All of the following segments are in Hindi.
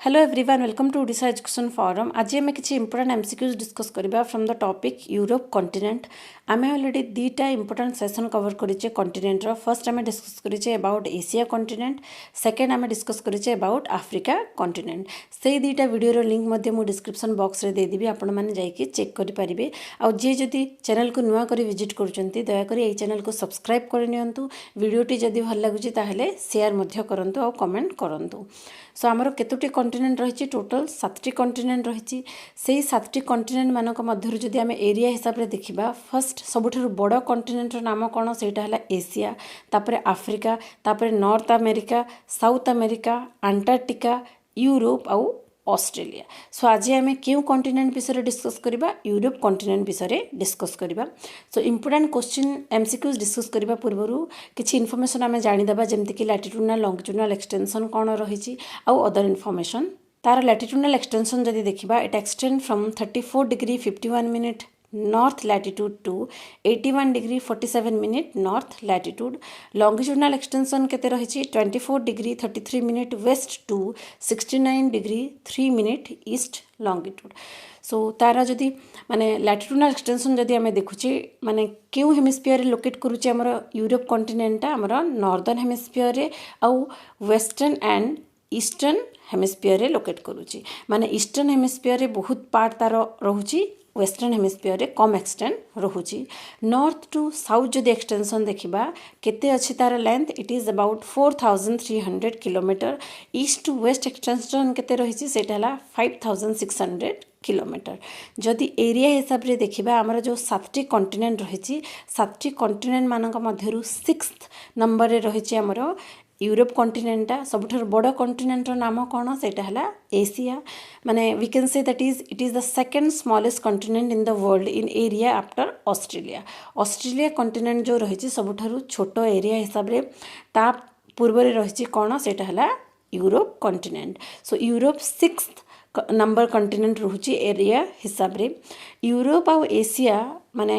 Hello everyone welcome to Odisha education forum. आज आम किसी इंपोर्टेंट एमसीक्यूज डिस्कस करबा from the topic Europe continent. आम ऑलरेडी दुईटा इंपोर्टेंट सेशन कवर करिचे कॉन्टिनेंट रो। फर्स्ट आम डिस्कस करिचे अबाउट एशिया कॉन्टिनेंट, सेकेंड आम डिस्कस करिचे अबाउट आफ्रिका कॉन्टिनेंट। से दुईटा वीडियो लिंक मध्य मु डिस्क्रिप्शन बॉक्स रे दे देबी, आपण माने जाई कि चेक करि परिबे। आ जे जदि चैनल को नुआ करी विजिट करचंती दया करी ए चैनल को सब्सक्राइब कर नियंतु। वीडियोटी जदि भल लागुची ताहेले शेयर मध्य करंतु और कमेंट करंतु। सो आमर केतोटी कॉन्टिनेंट रही, टोटल 7टी कॉन्टिनेंट रही। से 7टी कॉन्टिनेंट मानक मध्य जदि आम एरिया हिसाब से देखा, फर्स्ट सबुठारु बड़ कॉन्टिनेंट नाम कौन, सेटा है एशिया, तापरे आफ्रिका, तापरे north America, South America, Antarctica, Europe आउ ऑस्ट्रेलिया। सो आज आम क्यों कॉन्टिनेंट विषय डिस्कस करबा, यूरोप कॉन्टिनेंट विषय डिस्कस करबा। सो इंपोर्टेंट क्वेश्चन एमसीक्यूज डिस्कस करबा पूर्व किछि इन्फॉर्मेशन आम जानिदेबा, जेमति कि लैटिट्यूडनल लॉन्गिट्यूडनल एक्सटेंशन कौन रही आउ अदर इन्फॉर्मेशन। तार लैटिट्यूडनल एक्सटेंशन जदि देखिबा, it extend from 34 degree 51 minute north latitude to 81 degree 47 minute north latitude. Longitudinal extension केते रही, 24 degree 33 minute west to 69 degree 3 minute east longitude. So तार जदि माने लैटिट्यूडनल एक्सटेंशन जदि आम देखुचे माने क्यों हेमिस्फीयर लोकेट करुचे आमर यूरोप कॉन्टिनेंट आमर नॉर्दर्न हेमिस्फीयर आउ वेस्टर्न एंड ईस्टर्न हेमिस्फीयर रे लोकेट करुची। माने ईस्टर्न हेमिस्फीयर बहुत पार्ट तार रहुची, वेस्टर्न हेमिस्फीयर रे कम एक्सटेंड रहुची। नॉर्थ टू साउथ जदि एक्सटेंशन देखिबा केते अछि तार length, it is about 4300 kilometre. East to west extension केते रहिछि, सेटा हला 5600 किलोमीटर। जदि एरिया हिसाब रे देखिबा, आमर जो 7टी कॉन्टिनेंट रहिछि, 7टी कॉन्टिनेंट मानक मध्यरु 6th नंबर रे रहिछि आमर यूरोप कॉन्टिनेंटा। सबुठार बड़ कॉन्टिनेंट नाम कौन, सेटा हला एशिया। माने we can say that it is the second smallest continent in the world in area after Australia. Australia continent जो रही सबुठार छोट एरिया हिसाब रे ता पूर्व रे रही कौन, सेटा हला यूरोप कॉन्टिनेंट। सो यूरोप 6th नंबर कॉन्टिनेंट रोचे एरिया हिसाब रे। यूरोप आउ एशिया माने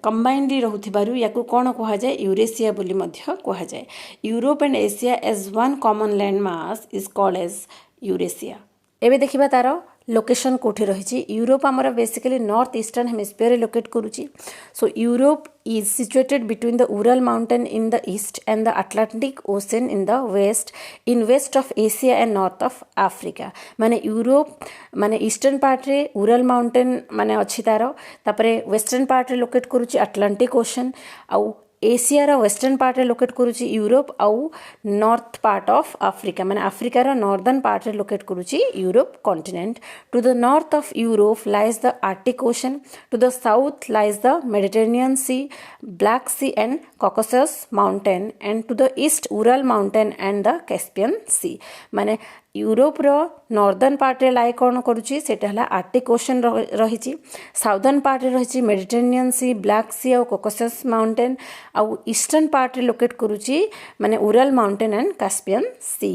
कंबाइंडली रहूथिबारु याकु कोन कहा जाए, यूरेशिया बोली मध्य कहा जाए। Europe and Asia as one common land mass is called as Eurasia. एबे देखिबा तारो लोकेशन कोठी रही। यूरोप आमर basically north eastern hemisphere locate करुची। So Europe is situated between the Ural mountain in the east and the Atlantic Ocean in the west, in west of Asia and north of Africa। माने यूरोप माने ईस्टर्न पार्ट रे उरल माउंटेन माने अच्छी तार, तापरे वेस्टर्न पार्ट रे लोकेट करुची अटलांटिक ओशन, आउ एशिया रो वेस्टर्न पार्ट रे लोकेट करुची यूरोप, आउ नॉर्थ पार्ट ऑफ अफ्रीका माने अफ्रीका रो नॉर्दर्न पार्ट रे लोकेट करुची Europe continent. To the north of Europe lies the Arctic Ocean, to the south lies the Mediterranean Sea, Black Sea and Caucasus mountain, and to the east Ural mountain and the Caspian sea. माने यूरोप रो नॉर्दर्न पार्ट रे लाई कौन करुची, सेटा हला आर्टिक ओशन रही। साउदर्न पार्ट रे रही मेडिटेरेनियन सी, ब्लैक सी और कॉकसस माउंटेन, आउ ईस्टर्न पार्ट रे लोकेट करुची माने उरल माउंटेन एंड कैस्पियन सी।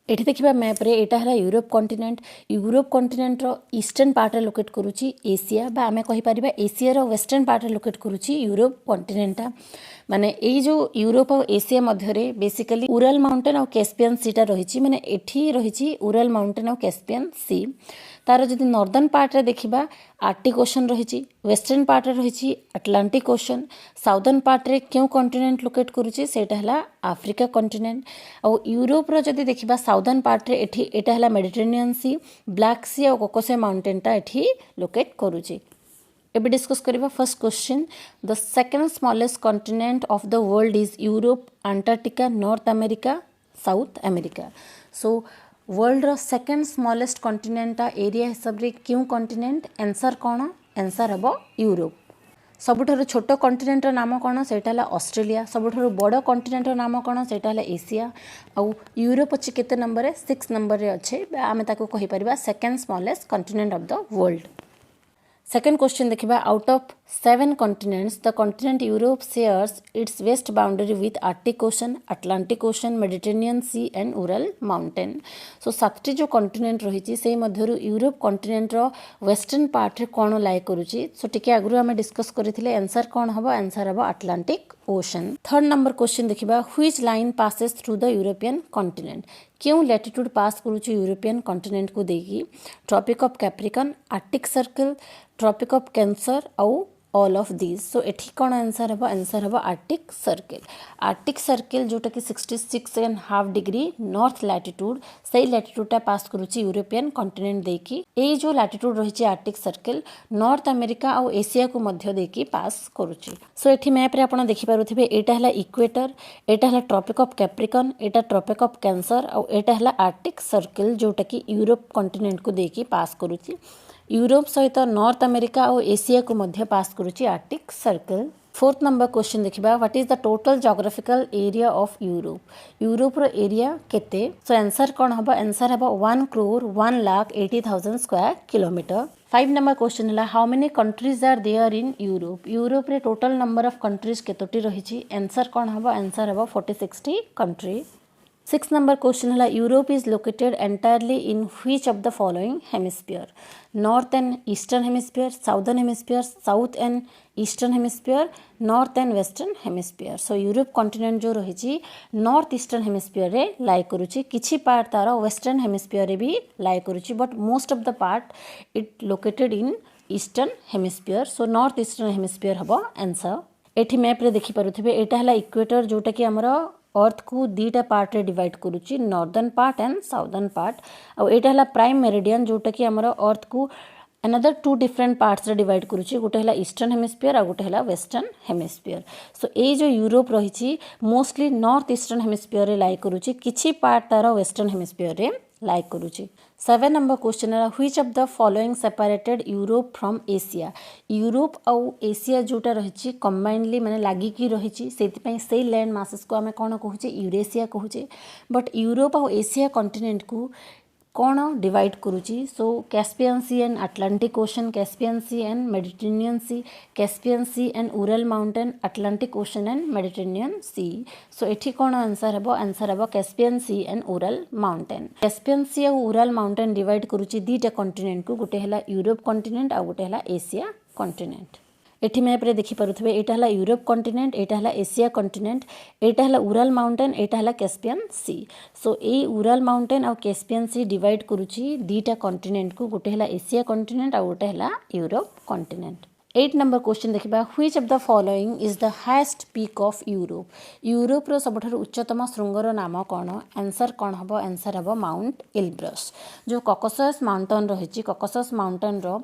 एठी देखिबा मैप रे, एटा हला यूरोप कॉन्टिनेंट। यूरोप कॉन्टिनेंट रो ईस्टर्न पार्ट रे लोकेट करुची एशिया, बा आमे कहि परिबा एशिया रो वेस्टर्न पार्ट रे लोकेट करुची यूरोप कॉन्टिनेंटा। माने एई जो यूरोप और एशिया मध्य रे बेसिकली उरल माउंटेन और कैस्पियन सीटा रही। माने एठी रही उरल माउंटेन और कैस्पियन सी। तार जदि नॉर्दर्न पार्ट रे देखिबा, आर्टिक ओशन रही, वेस्टर्न पार्ट रे रही अटलांटिक ओशन, साउदर्न पार्ट रे क्यों कॉन्टिनेंट लोकेट करुची, सेटा हला आफ्रिका कॉन्टिनेंट। और यूरोप रो जदि देखिबा साउदर्न पार्ट रे एठी एटा हला मेडिटेरेनियन सी, ब्लैक सी और कॉकसस माउंटेन टा एठी लोकेट करुची। एबे डिस्कस करिबा first question. The second smallest continent of the world is Europe, Antarctica, North America, South America. So world रो सेकंड स्मॉलेस्ट कॉन्टिनेंट एरिया हिसाब रे क्यों कॉन्टिनेंट, आंसर कौन, आंसर हबो यूरोप। सबुठारु छोट कॉन्टिनेंट नाम कौन, सेटा हला ऑस्ट्रेलिया। सबुठारु बड़ कॉन्टिनेंट नाम कौन, सेटा हला एशिया। आउ यूरोप अछि केते नंबर रे, 6 नंबर रे अच्छे, आमे ताको कहि परिबा second smallest continent of the world. Second question देखिबा, out of 7 continents the continent Europe shares its west boundary with Arctic Ocean, Atlantic Ocean, Mediterranean Sea and Ural Mountain। सो 7टी जो कॉन्टिनेंट रही से मध्यरु यूरोप कॉन्टिनेंट रो वेस्टर्न पार्ट रे कोन लाई करूची। सो टिके आगु आमे डिस्कस करिथिले, आंसर कोन हबो, आंसर हबो Atlantic Ocean. Third number question देखिबा, which line passes through the European continent, क्यों लैटिट्यूड पास करुच्ची यूरोपियन कॉन्टिनेंट को देकी tropic of Capricorn Arctic Circle tropic of Cancer आउ ऑल ऑफ दिस सो एठी कौन आंसर हम आर्टिक सर्किल जोटा कि 66.5 डिग्री नॉर्थ लैटिट्यूड से लैटिट्यूडटा पास करुच्ची यूरोपियन कॉन्टिनेंट देकी ए जो लैटिट्यूड रही आर्टिक सर्किल नॉर्थ अमेरिका और एशिया को मध्य देकी पास करुच्ची सो एठी मैप रे आपण देखि पारुथिबे एटा हला इक्वेटर एटा हला tropic of Capricorn Etah tropic of cancer और एटा हला आर्टिक सर्किल जोटा कि यूरोप कॉन्टिनेंट को देकी पास करुच्ची यूरोप सहित नॉर्थ अमेरिका और एशिया को मध्य पास करुच्ची Arctic Circle. Fourth number question देखिबा what is the total geographical area of Europe रो एरिया केते सो आंसर कोन हबो आंसर हबो 1,01,80,000 स्क्वायर किलोमीटर। 5 नंबर क्वेश्चन हला how many countries are there in Europe रे टोटल नंबर ऑफ कंट्रीज केतोटी रहिछि आंसर कोन हबो आंसर हबो 40-60 कंट्री। 6 नंबर क्वेश्चन है Europe is located entirely in which of the following hemisphere north and eastern hemisphere southern hemisphere south and eastern hemisphere north and western hemisphere so Europe continent जो रही नॉर्थ ईस्टर्न हेमिस्फीयर रे लाई करुच्ची किछि पार्ट तार वेस्टर्न हेमिस्फीयर रे भी लाई करुच्ची but most of the part it located in eastern hemisphere so north eastern hemisphere हबो आंसर। एठी मैप रे देखि पारुथिबे एटा हला इक्वेटर जोटा कि हमर अर्थ को दीटा पार्ट रे डिवाइड करुच्ची northern part and southern part और एटा हला प्राइम मेरिडियन जोटा कि हमर अर्थ को अनदर 2 डिफरेंट पार्ट्स रे डिवाइड करुच्ची गोटे हला ईस्टर्न हेमिस्फीयर और गोटे हला वेस्टर्न हेमिस्फीयर सो ए जो यूरोप रही मोस्टली नॉर्थ ईस्टर्न हेमिस्फीयर रे लाई करुच्ची किछि पार्ट तार वेस्टर्न हेमिस्फीयर रे लाई करुच्ची। 7 नंबर क्वेश्चन है which of the following separated Europe from Asia Europe आउ एशिया जोटा रही कंबाइनली माने लागिकी रही से लैंड मासेस को आम कौन कहूचे यूरेशिया कहूचे बट यूरोप आउ एशिया कॉन्टिनेंट को कौन डिवाइड करुच्ची so Caspian Sea and Atlantic Ocean Caspian Sea and Mediterranean Sea Caspian Sea and Ural mountain Atlantic Ocean and Mediterranean Sea so एठी कौन आंसर हम Caspian Sea and Ural mountain Caspian Sea और उरल माउंटेन डिवाइड करुच्ची दीटा कॉन्टिनेंट को गोटे हला यूरोप कॉन्टिनेंट और गोटे हला एशिया कॉन्टिनेंट। एठी मैप रे देखि पारुथबे एटा हला यूरोप कॉन्टिनेंट एटा हला एशिया कॉन्टिनेंट एटा हला उरल माउंटेन एटा हला कैस्पियन सी सो ए उरल माउंटेन और कैस्पियन सी डिवाइड करुच्ची दीटा कॉन्टिनेंट को गोटे हला एशिया कॉन्टिनेंट और गोटे हला यूरोप कॉन्टिनेंट। 8 नंबर क्वेश्चन देखिबा which of the following is the highest peak of Europe रो सबठारु उच्चतम शृंगर नाम कौन आंसर कौन हबो आंसर हबो माउंट एल्ब्रस जो कॉकसस माउंटेन रही कॉकसस माउंटेन रो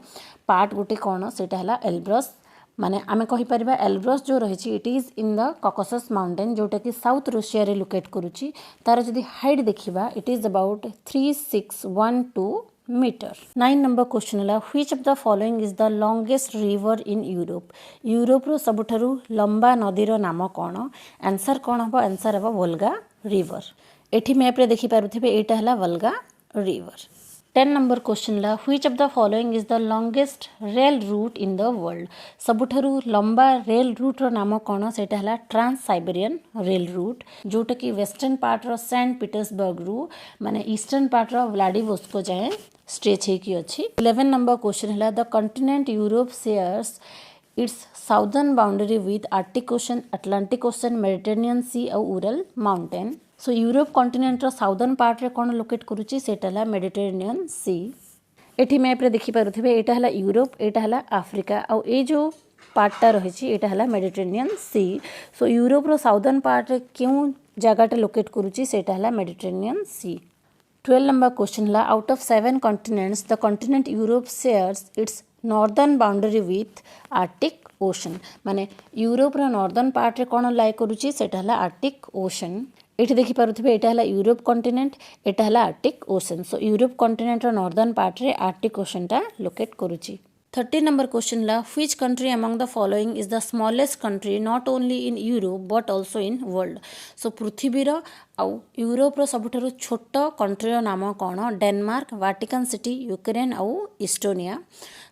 पार्ट गोटे कौन सेटा हला एल्ब्रस माने आमे कहि परिबा एल्ब्रस जो रही it is in the Caucasus mountain जोटा कि साउथ रूसिया रे लोकेट करुच्ची तार जदि हाइट देखिबा it is about 3612 metre. 9 number question है which of the following is the longest river in Europe रो सबठारु लंबा नदीर नाम कौन आंसर कौन हबो आंसर हबो वोल्गा रिवर। एठी मैप रे देखि पारुथिबे एटा हला वोल्गा रिवर। 10 नंबर क्वेश्चन ला which of the following is the longest rail route in the world सबुठारु लंबा रेल रूट रो नाम कौन सेटा हला ट्रांस साइबेरियन रेल रूट जोटा कि वेस्टर्न पार्ट रो सेंट पीटर्सबर्ग रु माने ईस्टर्न पार्ट रो व्लादिवोस्तोक जाए स्ट्रेच हेकी अछि। 11 नंबर क्वेश्चन हला the continent Europe shares its southern boundary with Arctic Ocean Atlantic Ocean Mediterranean Sea और Ural mountain so Europe continent रो साउदर्न पार्ट रे कौन लोकेट करुच्ची सेटा हला मेडिटेरेनियन सी। एठी मैप रे देखि पारुथिबे एटा हला यूरोप एटा हला आफ्रिका और ए जो पार्टटा रही एटा हला मेडिटेरेनियन सी सो यूरोप रो साउदर्न पार्ट रे क्यों जगहटा लोकेट करुच्ची सेटा हला मेडिटेरेनियन सी। 12 नंबर क्वेश्चन हला out of 7 continents the continent Europe shares it's northern boundary with Arctic ocean माने यूरोप रो नॉर्दर्न पार्ट रे कौन लाई करुच्ची सेटा हला आर्टिक ओशन। एठी देखि पारुथिबे एटा हला यूरोप कॉन्टिनेंट एटा हला Arctic Ocean so Europe continent रो नॉर्दर्न पार्ट रे आर्टिक ओशन टा लोकेट करुच्ची। 13 नंबर क्वेश्चन ला which country among the following is the smallest country not only in Europe but also in world so पृथ्वीर आउ यूरोप रो सबठारु छोट कंट्री रो नाम कौन डेनमार्क वाटिकन सिटी यूक्रेन आउ इस्टोनिया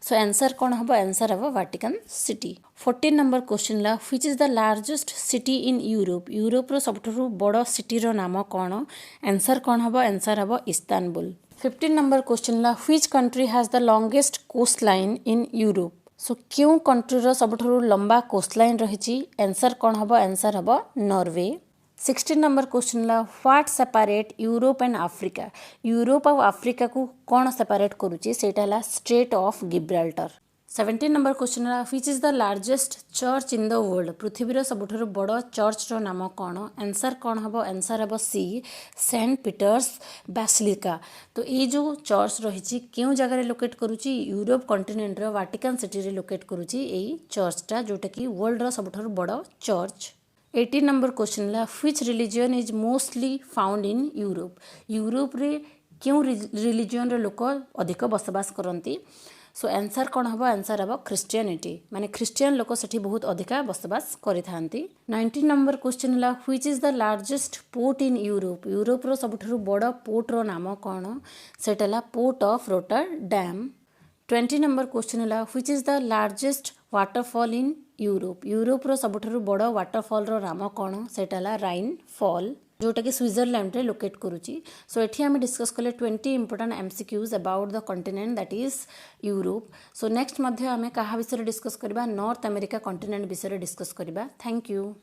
सो आंसर कौन हबो आंसर हबो वाटिकन सिटी। 14 नंबर क्वेश्चन ला which is the largest city in Europe रो सबठारु बड़ सिटी रो नाम कौन आंसर कौन हबो आंसर हबो इस्तानबुल। 15 नंबर क्वेश्चन ला which country has the longest coast line in Europe so क्यों कंट्री रो सबठारु लंबा कोस्ट लाइन रही आंसर कौन हबो आंसर हबो नॉर्वे। 16 नंबर क्वेश्चन ला what separate Europe and Africa Europe और आफ्रिका को कौन सेपरेट करूची सेटा ला strait of Gibraltar 17 number question ला which is the largest church in the world पृथ्वीर सबुठारु बड़ चर्च रो नाम कौन आंसर कौन हबो आंसर हबो सी सेंट पीटर्स बेसिलिका तो ये जो चर्च रही क्यों जगह लोकेट करूची यूरोप कंटिनेंट रो वाटिकन सिटी रे लोकेट करूची एई चर्चटा जोटा कि वर्ल्ड रो सबुठारु बड़ चर्च 18 नंबर क्वेश्चन ला which religion is mostly found in Europe Europe रे क्यों रिलीजन रे लोक अधिक बसवास करती सो आंसर कौन हम आंसर हम ख्रिस्टियानिटी माने ख्रिस्टियन लोक सेठी बहुत अधिका बसवास करिथांती 19 नंबर क्वेश्चन ला which is the largest port in Europe Europe रो सबुठारु बड़ पोर्ट रो नाम कौन सेटला port of Rotterdam 20 number question ला which is the largest waterfall in Europe Europe रो सबुठारु बड़ वाटरफॉल रो नाम कौन सेटला राइन फॉल जोटा कि स्विट्जरलैंड रे लोकेट करूची सो एठी आमे डिस्कस कले 20 important MCQs about the continent that is Europe so next मध्ये आमे कहा विषय डिस्कस करबा नॉर्थ अमेरिका कॉन्टिनेंट विषय डिस्कस करबा थैंक यू।